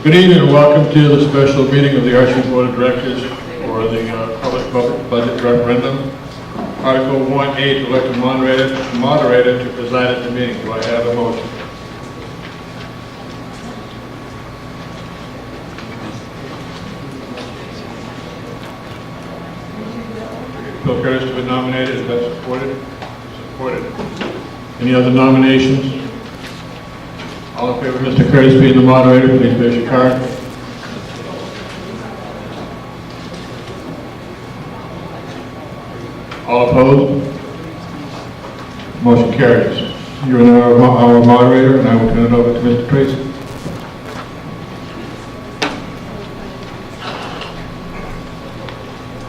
Good evening and welcome to the special meeting of the RSU Board of Directors for the public budget referendum. Article 1A to elect a moderator to preside at the meeting. Do I have a motion? Bill Curtis to be nominated. Is that supported? Supported. Any other nominations? All in favor of Mr. Curtis being the moderator, please raise your card. All opposed? Motion carries. You are now our moderator, and I will turn it over to Mr. Tracy.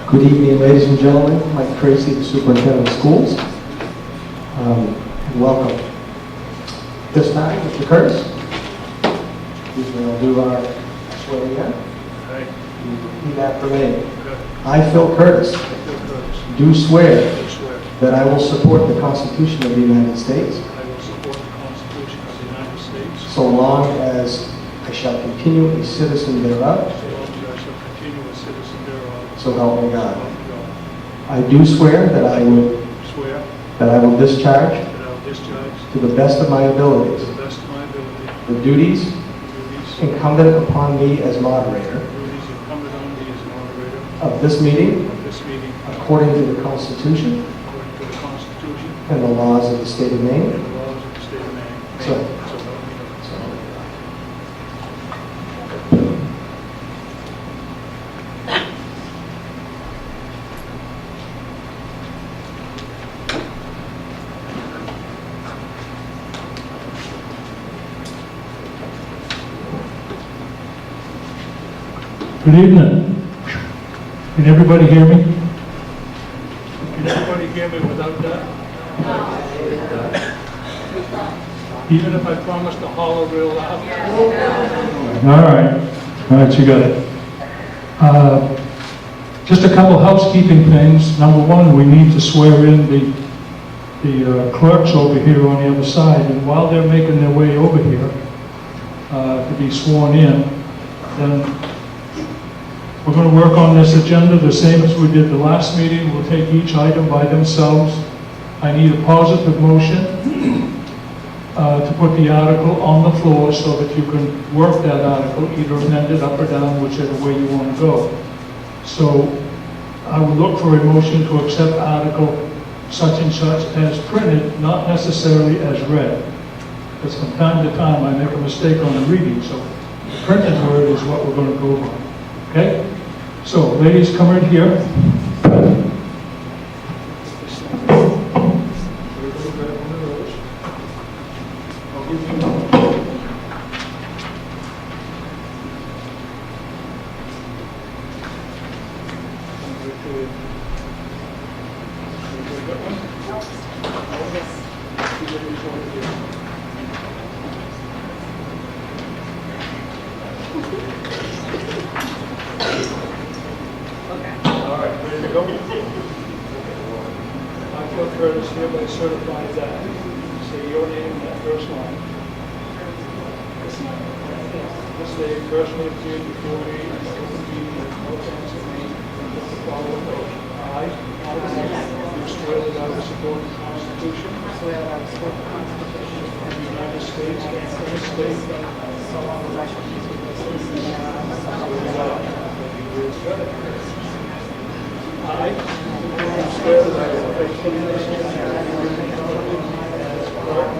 Good evening, ladies and gentlemen. Mike Tracy, the Superintendent of Schools. Welcome. This time, Mr. Curtis, we'll do our swearing in. Repeat after me. I, Phil Curtis, do swear that I will support the Constitution of the United States. I will support the Constitution of the United States. So long as I shall continue a citizen thereof. So long as I shall continue a citizen thereof. So help me God. So help me God. I do swear that I will discharge to the best of my abilities the duties incumbent upon me as moderator of this meeting according to the Constitution and the laws of the state of Maine. So help me God. Good evening. Can everybody hear me? Can everybody hear me without that? Even if I promise to holler real loud? All right, you got it. Just a couple housekeeping things. Number one, we need to swear in the clerks over here on the other side, and while they're making their way over here to be sworn in, then we're going to work on this agenda the same as we did the last meeting. We'll take each item by themselves. I need a positive motion to put the article on the floor so that you can work that article, either amend it up or down, whichever way you want to go. So I would look for a motion to accept article such and such as printed, not necessarily as read. Because from time to time I make a mistake on the reading, so the printed word is what we're going to go by. Okay? So, ladies, come right here. Curtis hereby certifies that. Say your name in that first line. This day personally appeared before me and open meeting with no offense of me and with the following oath. I do swear that I will support the Constitution of the United States and the state. So long as I shall keep it. I swear that I will faithfully discharge the duties as clerk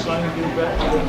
sign and give it back to them.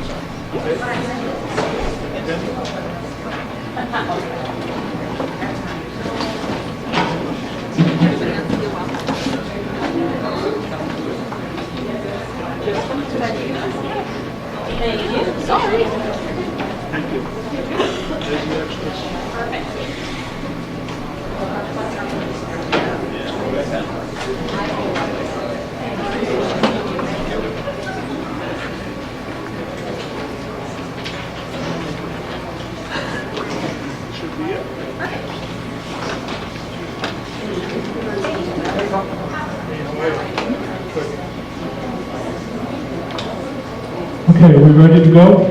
Okay, are we ready to go?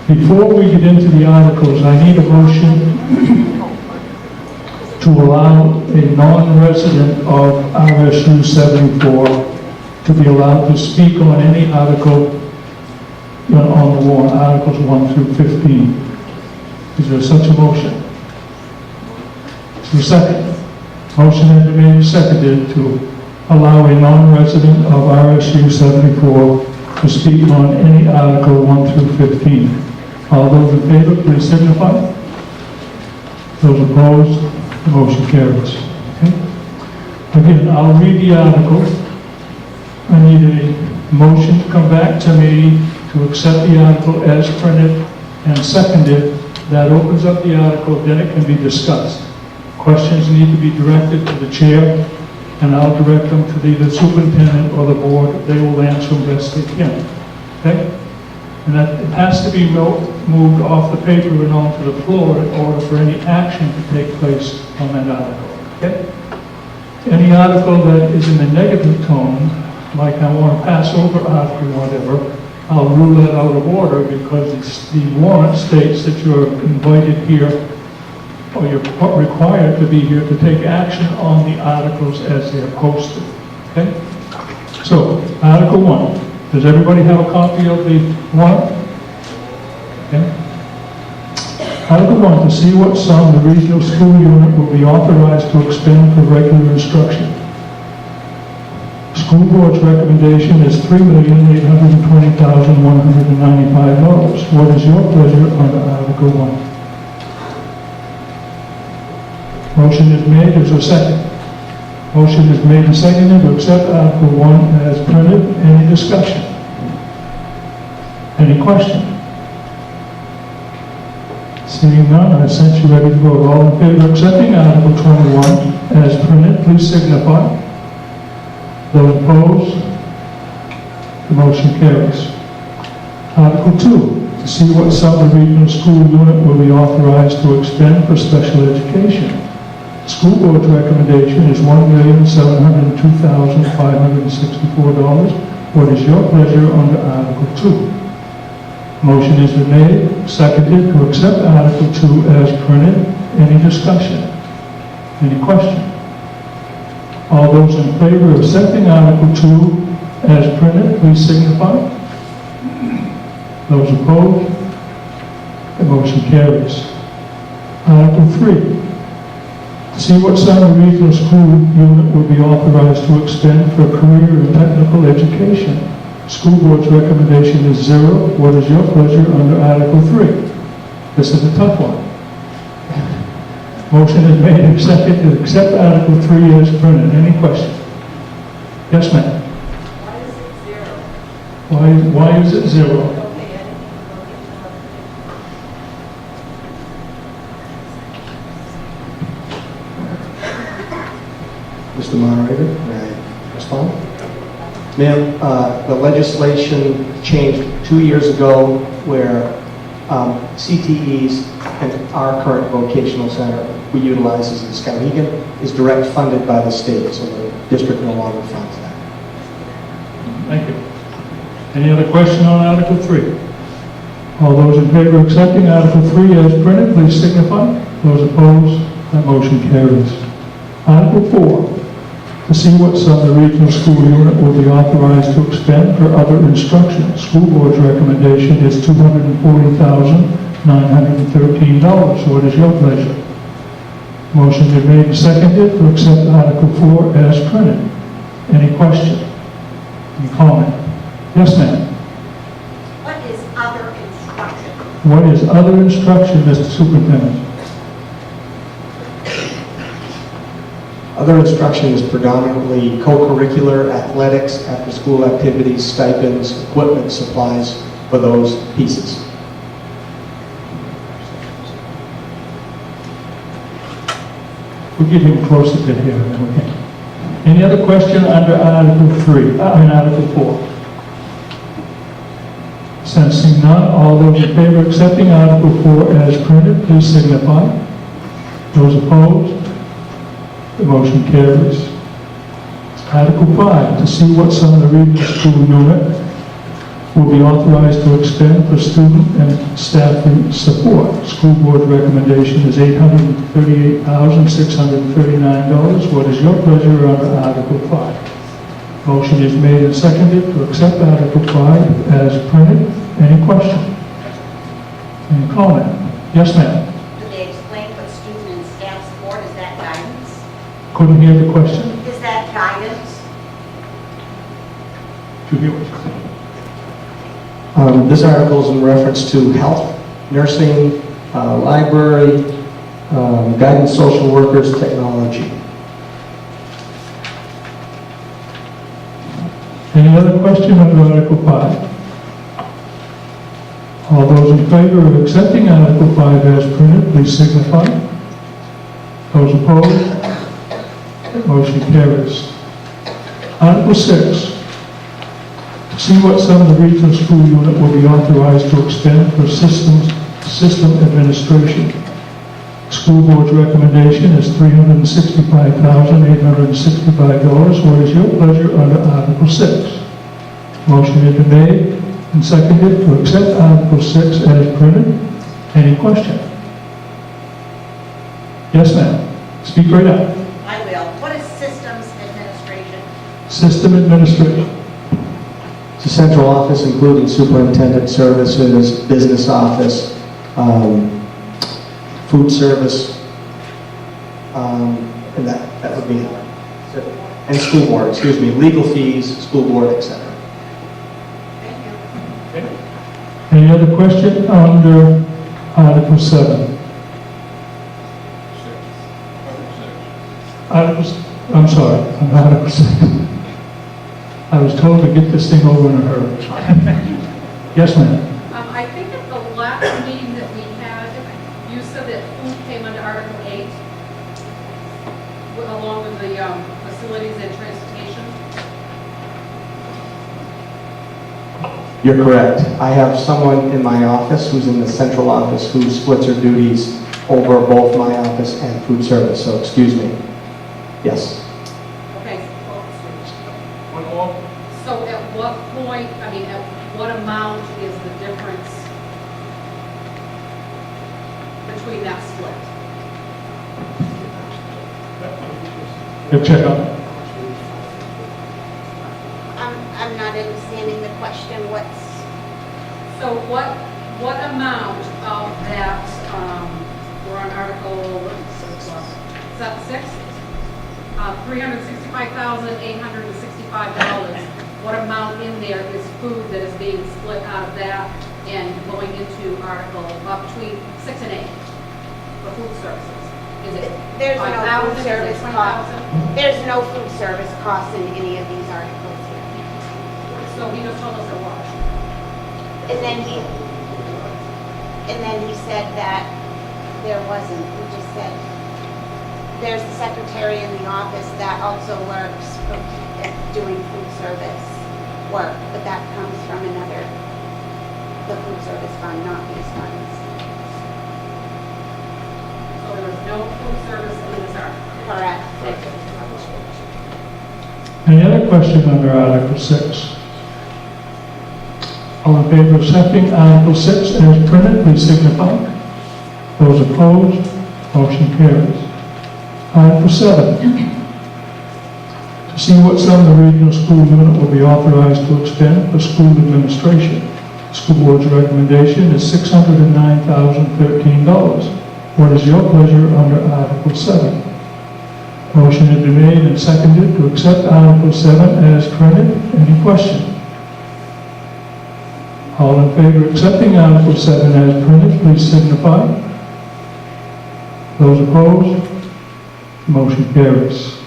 Before we get into the articles, I need a motion to allow a non-resident of RSU 74 to be allowed to speak on any article on the warrant, Articles 1 through 15. Is there such a motion? Is there a second? Motion has been made and seconded to allow a non-resident of RSU 74 to speak on any Article 1 through 15. All those in favor, please signify. Those opposed, the motion carries. Okay? Again, I'll read the article. I need a motion to come back to me to accept the article as printed and seconded. That opens up the article, then it can be discussed. Questions need to be directed to the chair, and I'll direct them to the superintendent or the board. They will answer them best they can. Okay? And that it has to be moved off the paper and onto the floor in order for any action to take place on that article. Okay? Any article that is in a negative tone, like I want to pass over after whatever, I'll rule that out of order because the warrant states that you're invited here or you're required to be here to take action on the articles as they're posted. Okay? So, Article 1. Does everybody have a copy of the warrant? Okay. Article 1, to see what sum the regional school unit will be authorized to expend for regular instruction. School board's recommendation is $3,820,195. What is your pleasure under Article 1? Motion is made. Is there a second? Motion is made and seconded to accept Article 1 as printed. Any discussion? Any question? Seeing none, I sense you ready to vote. All in favor of accepting Article 21 as printed, please signify. Those opposed, the motion carries. Article 2, to see what sum the regional school unit will be authorized to expend for special education. School board's recommendation is $1,702,564. What is your pleasure under Article 2? Motion has been made, seconded to accept Article 2 as printed. Any discussion? Any question? All those in favor of accepting Article 2 as printed, please signify. Those opposed, the motion carries. Article 3. See what sum the regional school unit will be authorized to expend for career and technical education. School board's recommendation is $0. What is your pleasure under Article 3? This is a tough one. Motion is made and seconded to accept Article 3 as printed. Any question? Yes, ma'am. Why is it 0? Why is it 0? Mr. Moderator, may I respond? Ma'am, the legislation changed 2 years ago where CTEs and our current vocational center we utilize as the Skowhegan is direct funded by the state, so the district no longer funds that. Thank you. Any other question on Article 3? All those in favor of accepting Article 3 as printed, please signify. Those opposed, that motion carries. Article 4. To see what sum the regional school unit will be authorized to expend for other instruction. School board's recommendation is $240,913. What is your pleasure? Motion is made and seconded to accept Article 4 as printed. Any question? Any comment? Yes, ma'am. What is other instruction? What is other instruction, Mr. Superintendent? Other instruction is predominantly co-curricular, athletics, after-school activities, stipends, equipment, supplies for those pieces. We'll get him closer to here. Okay. Any other question under Article 3? Article 4? Sensing none, all those in favor of accepting Article 4 as printed, please signify. Those opposed? The motion carries. Article 5, to see what sum the regional school unit will be authorized to expend for student and staff support. School board recommendation is $838,639. What is your pleasure on Article 5? Motion is made and seconded to accept Article 5 as printed. Any question? Any comment? Yes, ma'am. Do they explain what student and staff support, is that guidance? Couldn't hear the question. Is that guidance? To hear what you said. This article is in reference to health, nursing, library, guidance social workers, technology. Any other question under Article 5? All those in favor of accepting Article 5 as printed, please signify. Those opposed? Motion carries. Article 6. To see what sum the regional school unit will be authorized to expend for system administration. School board's recommendation is $365,865. What is your pleasure under Article 6? Motion has been made and seconded to accept Article 6 as printed. Any question? Yes, ma'am. Speak right up. I will. What is systems administration? System administration. It's a central office including superintendent services, business office, food service, and that would be, and school board, legal fees, school board, etc. Thank you. Any other question under Article 7? I'm sorry, on Article 6. I was told to get this thing over in a hurry. Yes, ma'am. I think at the last meeting that we had, you said that food came under Article 8, along with the facilities and transportation. You're correct. I have someone in my office who's in the central office who splits her duties over both my office and food service, so excuse me. Yes. Okay, One more? so at what point, at what amount is the difference between that split? Good check on it. I'm not understanding the question. So what amount of that, we're on Article, is that 6? $365,865. What amount in there is food that is being split out of that and going into Article, between 6 and 8 for food services? Is it There's no 5,000? food Is it service cost. 20,000? There's no food service cost in any of these articles here. So he just told us there was. And then he said that there wasn't. He just said, there's the secretary in the office that also works doing food service work, but that comes from the food service fund, not these funds. So there was no food service in this article. Correct. Any other question under Article 6? All in favor of accepting Article 6 as printed, please signify. Those opposed, motion carries. Article 7. To see what sum the regional school unit will be authorized to expend for school administration. School board's recommendation is $609,013. What is your pleasure under Article 7? Motion has been made and seconded to accept Article 7 as printed. Any question? All in favor of accepting Article 7 as printed, please signify. Those opposed, motion carries.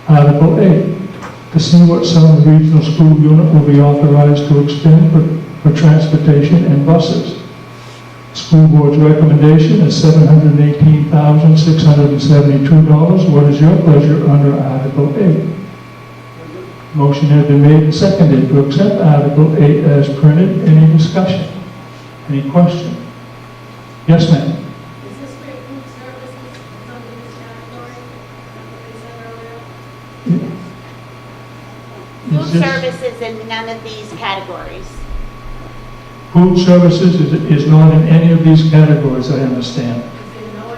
Article 8, to see what sum the regional school unit will be authorized to expend for transportation and buses. School board's recommendation is $718,672. What is your pleasure under Article 8? Motion has been made and seconded to accept Article 8 as printed. Any discussion? Any question? Yes, ma'am. Is this for food services, under this category, like they said earlier? Food Is this- services in none of these categories. Food services is not in any of these categories, I understand. Is there no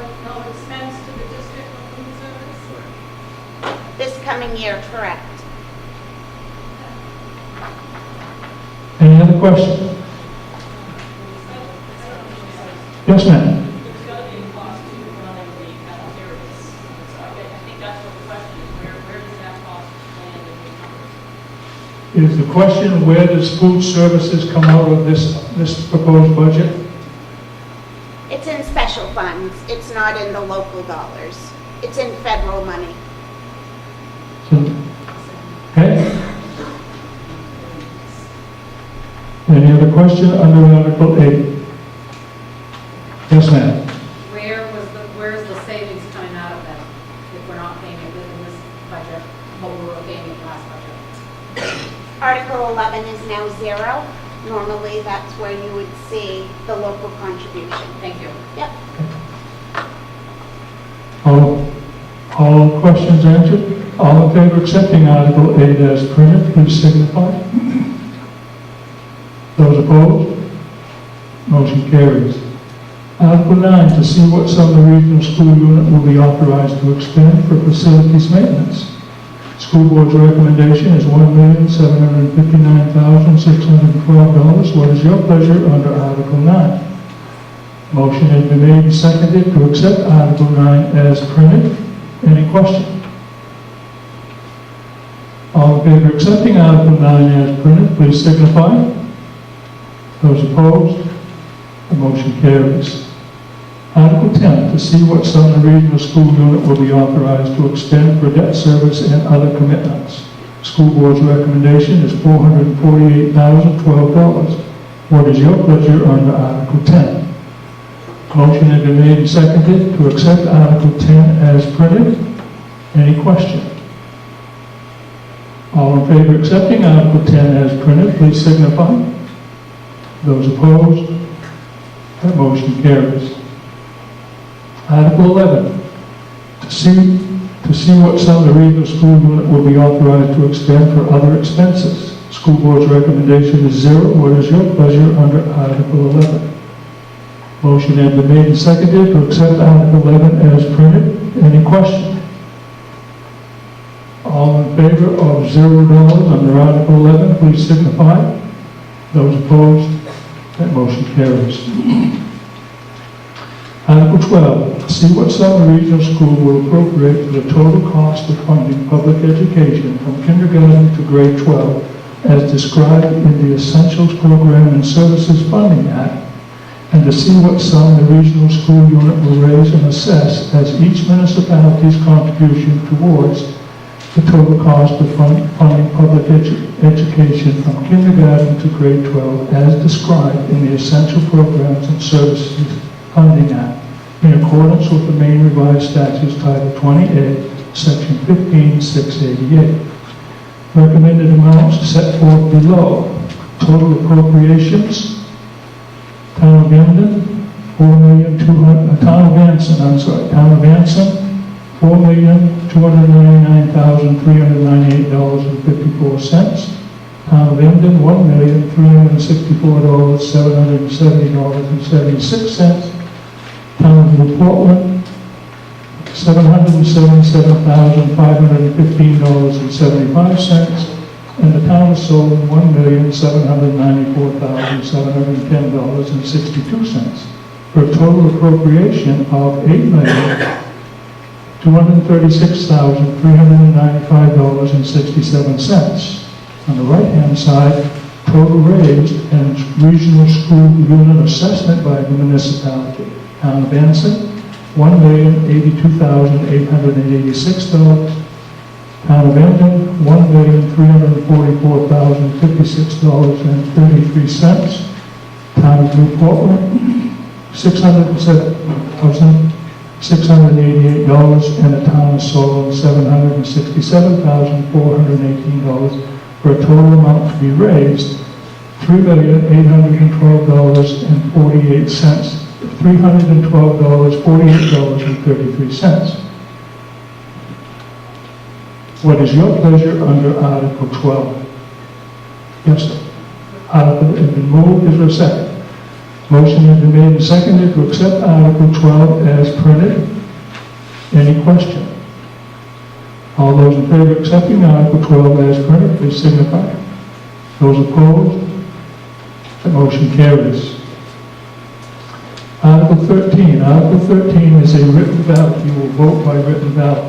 expense to the district for food service? This coming year, correct. Any other questions? Yes, ma'am. There's got to be a cost to running the cafeterias. So I think that's what the question is, where does that cost land in the numbers? Is the question, where does food services come out of this proposed budget? It's in special funds. It's not in the local dollars. It's in federal money. Okay? Any other question under Article 8? Yes, ma'am. Where's the savings coming out of that if we're not paying it in this budget, what we were paying in the last budget? Article 11 is now 0. Normally, that's where you would see the local contribution. Thank you. Yep. All questions answered? All in favor of accepting Article 8 as printed, please signify. Those opposed? Motion carries. Article 9, to see what sum the regional school unit will be authorized to expend for facilities maintenance. School board's recommendation is $1,759,612. What is your pleasure under Article 9? Motion has been made and seconded to accept Article 9 as printed. Any question? All in favor of accepting Article 9 as printed, please signify. Those opposed? The motion carries. Article 10, to see what sum the regional school unit will be authorized to expend for debt service and other commitments. School board's recommendation is $448,012. What is your pleasure under Article 10? Motion has been made and seconded to accept Article 10 as printed. Any question? All in favor of accepting Article 10 as printed, please signify. Those opposed? That motion carries. Article 11, to see what sum the regional school unit will be authorized to expend for other expenses. School board's recommendation is 0. What is your pleasure under Article 11? Motion has been made and seconded to accept Article 11 as printed. Any question? All in favor of $0 under Article 11, please signify. Those opposed? That motion carries. Article 12, see what sum the regional school will appropriate for the total cost of funding public education from kindergarten to grade 12 as described in the Essentials Program and Services Funding Act, and to see what sum the regional school unit will raise and assess as each municipality's contribution towards the total cost of funding public education from kindergarten to grade 12 as described in the Essential Programs and Services Funding Act, in accordance with the Maine Revised Statutes Title 20A, Section 15688. Recommended amounts set forth below. Total appropriations, Town of Anson, $4,299,398.54. Town of Emden, $1,364,770.76. Town of New Portland, $777,515.75. And the town of Solon, $1,794,710.62. For a total appropriation of $8,236,395.67. On the right-hand side, total raised and regional school unit assessment by the municipality. Town of Anson, $1,082,886. Town of Emden, $1,344,056.33. Town of New Portland, $607,688, and the town of Solon, $767,418, for a total amount to be raised, $3,812.48, $312.48.33. What is your pleasure under Article 12? Yes, sir. Article has been moved. Is there a second? Motion has been made and seconded to accept Article 12 as printed. Any question? All those in favor of accepting Article 12 as printed, please signify. Those opposed? The motion carries. Article 13. Article 13 is a written ballot. You will vote by written ballot.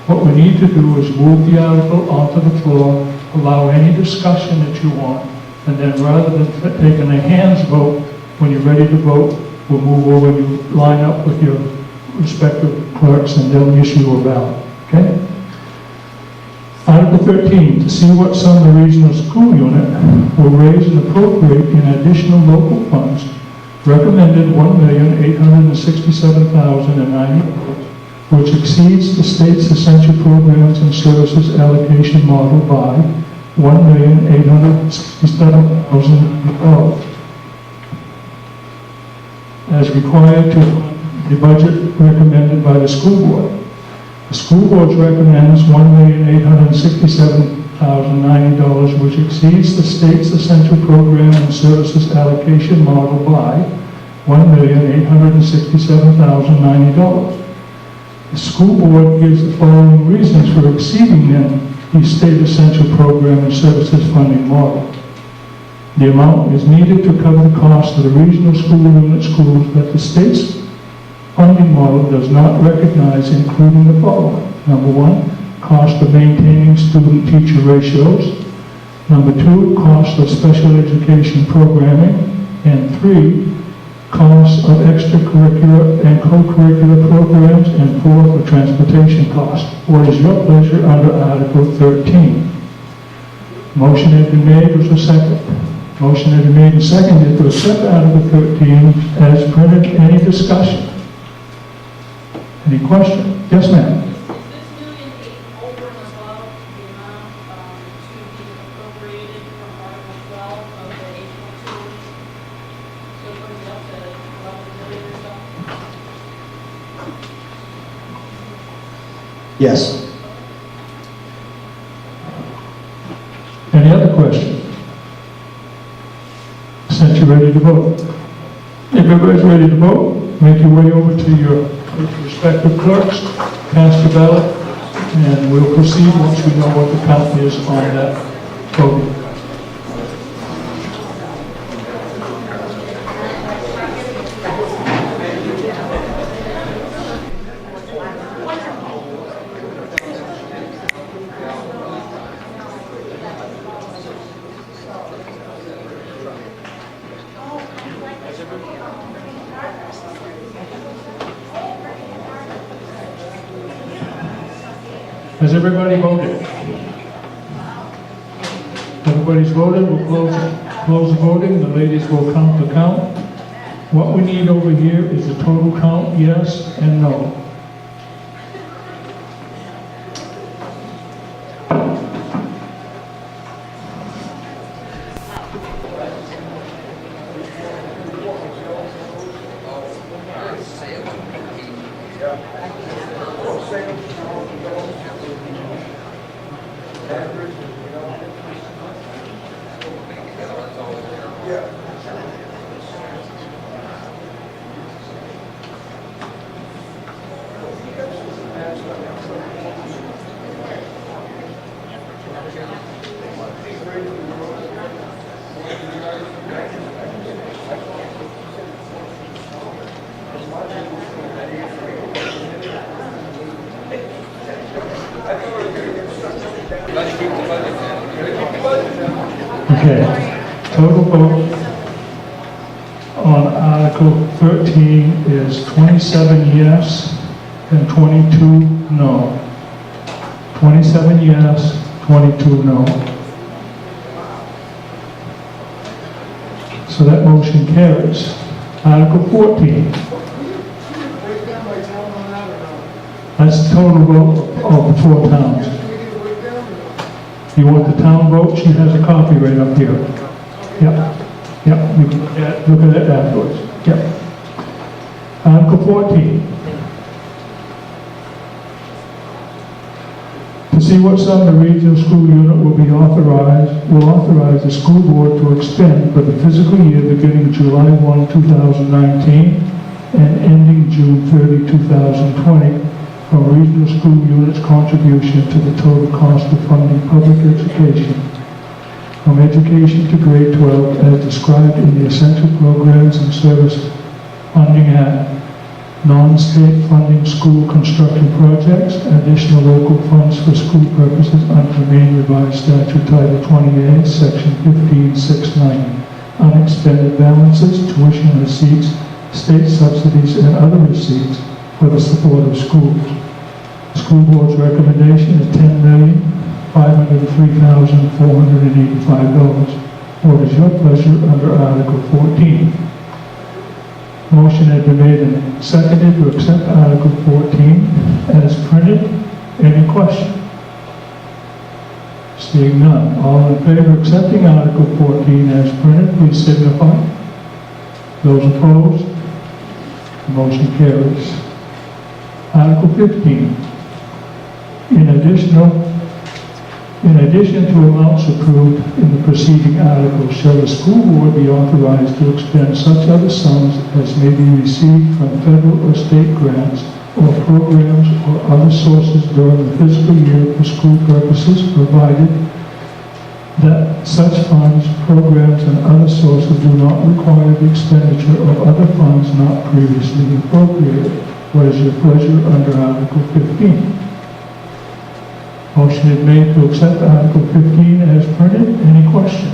What we need to do is move the article onto the floor, allow any discussion that you want, and then rather than taking a hands vote, when you're ready to vote, we'll move over and you line up with your respective clerks and they'll issue you a ballot. Okay? Article 13, to see what sum the regional school unit will raise and appropriate in additional local funds, recommended $1,867,090, which exceeds the state's essential programs and services allocation model by $1,867,000, as required to the budget recommended by the school board. The school board recommends $1,867,090, which exceeds the state's essential program and services allocation model by $1,867,090. The school board gives the following reasons for exceeding the state essential program and services funding model. The amount is needed to cover the cost of the regional school unit schools that the state's funding model does not recognize, including the following. Number one, cost of maintaining student-teacher ratios. Number two, cost of special education programming. And three, costs of extracurricular and co-curricular programs. And four, for transportation costs. What is your pleasure under Article 13? Motion has been made. Is there a second? Motion has been made and seconded to accept Article 13 as printed. Any discussion? Any question? Yes, ma'am. Is this $1,800,000 over and above the amount to be appropriated from Article 12 of the 8.2? So it brings it up to 11 million or so? Yes. Any other question? Since you're ready to vote. If everybody's ready to vote, make your way over to your respective clerks, cast your ballot, and we'll proceed once we know what the count is on that vote. Has everybody voted? Everybody's voted. We'll close the voting. The ladies will count the count. What we need over here is the total count, yes and no. Okay, total vote on Article 13 is 27 yes and 22 no. 27 yes, 22 no. So that motion carries. Article 14. That's the total vote of the four towns. You want the town vote? She has a copy right up here. Yep. Yep. You can look at it afterwards. Yep. Article 14. To see see what sum the regional school unit will authorize the school board to expend for the fiscal year beginning July 1, 2019 and ending June 30, 2020 from regional school units contribution to the total cost of funding public education from education to grade 12 as described in the Essential Programs and Service Funding Act, non-state funding school construction projects, additional local funds for school purposes under the Maine Revised Statute Title 28, Section 15690, unexpended balances, tuition receipts, state subsidies, and other receipts for the support of schools. The school board's recommendation is $10,503,485. What is your pleasure under Article 14? Motion has been made and seconded to accept Article 14 as printed. Any question? Seeing none. All in favor of accepting Article 14 as printed, please signify. Those opposed? The motion carries. Article 15. In addition to amounts approved in the preceding article, shall the school board be authorized to expend such other sums as may be received from federal or state grants or programs or other sources during the fiscal year for school purposes, provided that such funds, programs, and other sources do not require the expenditure of other funds not previously appropriated. What is your pleasure under Article 15? Motion is made to accept Article 15 as printed. Any question?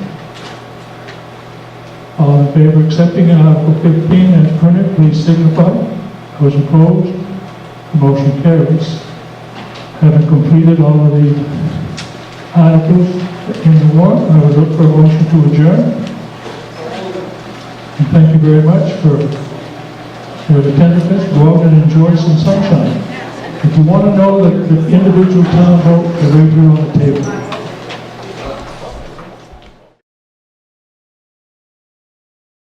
All in favor of accepting Article 15 as printed, please signify. Those opposed? The motion carries. Having completed all of the articles in the warrant, I would look for a motion to adjourn. And thank you very much for your attentiveness. Go out and enjoy some sunshine. If you want to know the individual town vote, they're right here on the table.